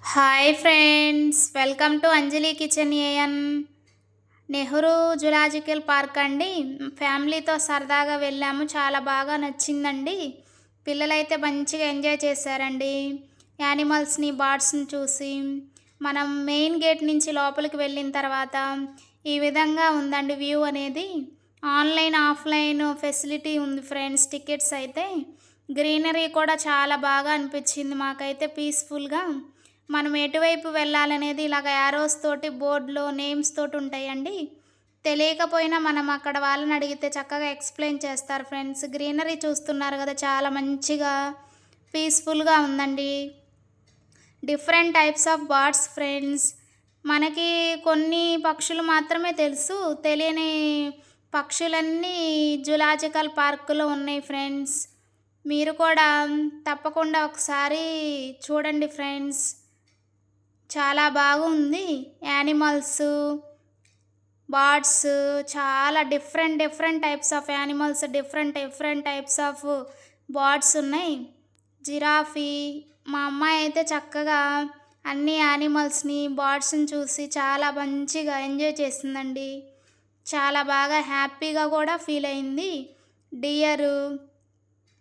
Hi friends, welcome to Anjali kitchen ఏఎన్. Nehru zoological park అండి. ఫ్యామిలీతో సరదాగా వెళ్ళాము, చాలా బాగా నచ్చిందండి. పిల్లలైతే మంచిగా ఎంజాయ్ చేశారండి. యానిమల్స్ని, బర్డ్స్ని చూసి మనం మెయిన్ గేట్ నుంచి లోపలికి వెళ్ళిన తర్వాత ఈ విధంగా ఉందండి వ్యూ అనేది. ఆన్లైన్ ఆఫ్లైన్ ఫెసిలిటీ ఉంది ఫ్రెండ్స్. టికెట్స్ అయితే గ్రీనరీ కూడా చాలా బాగా అనిపించింది మాకైతే, పీస్ఫుల్గా. మనం ఎటువైపు వెళ్ళాలనేది ఇలాగ యారోస్ తోటి బోర్డులో నేమ్స్ తోటి ఉంటాయండి. తెలియకపోయినా మనం అక్కడ వాళ్ళని అడిగితే చక్కగా ఎక్స్ప్లెయిన్ చేస్తారు ఫ్రెండ్స్. గ్రీనరీ చూస్తున్నారు కదా, చాలా మంచిగా పీస్ఫుల్గా ఉందండి. Different types of birds friends. మనకి కొన్ని పక్షులు మాత్రమే తెలుసు, తెలియని పక్షులన్నీ జులాజికల్ పార్కులో ఉన్నాయి ఫ్రెండ్స్. మీరు కూడా తప్పకుండా ఒకసారి చూడండి ఫ్రెండ్స్. చాలా బాగుంది. యానిమల్స్, బర్డ్స్, చాలా different different types of animals, different different types of birds ఉన్నాయి. జిరాఫీ. మా అమ్మాయి అయితే చక్కగా అన్ని యానిమల్స్ని, బర్డ్స్ని చూసి చాలా మంచిగా ఎంజాయ్ చేసిందండి. చాలా బాగా హ్యాపీగా కూడా ఫీల్ అయింది. డియరు,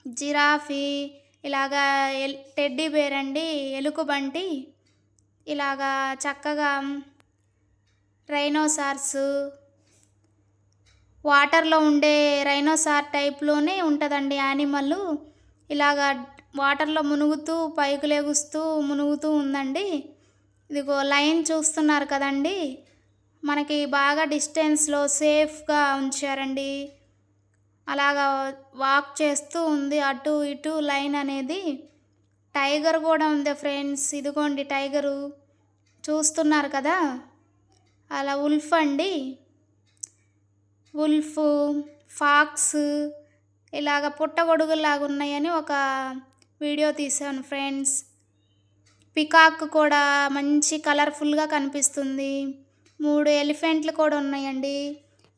జిరాఫీ, ఇలాగా టెడ్డీ బేర్ అండి, ఎలుకబంటి, ఇలాగా చక్కగా రైనోసార్స్, వాటర్లో ఉండే రైనోసార్ టైప్లోనే ఉంటుందండి యానిమల్. ఇలాగా వాటర్లో మునుగుతూ పైకి లెగుస్తూ మునుగుతూ ఉందండి. ఇదిగో లైన్ చూస్తున్నారు కదండి, మనకి బాగా డిస్టెన్స్లో సేఫ్గా ఉంచారండి. అలాగా వాక్ చేస్తూ ఉంది అటు ఇటు లైన్ అనేది. టైగర్ కూడా ఉంది ఫ్రెండ్స్, ఇదిగోండి టైగరు చూస్తున్నారు కదా. అలా ఉల్ఫ్ అండి, ఉల్ఫ్, ఫాక్స్, ఇలాగ పుట్టగొడుగులాగా ఉన్నాయని ఒక వీడియో తీశాను ఫ్రెండ్స్. పికాక్ కూడా మంచి కలర్ఫుల్గా కనిపిస్తుంది. 3 ఎలిఫెంట్లు కూడా ఉన్నాయండి.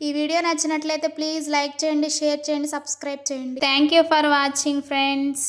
ఈ వీడియో నచ్చినట్లయితే ప్లీజ్ లైక్ చేయండి, షేర్ చేయండి, సబ్స్క్రైబ్ చేయండి. Thank you for watching friends.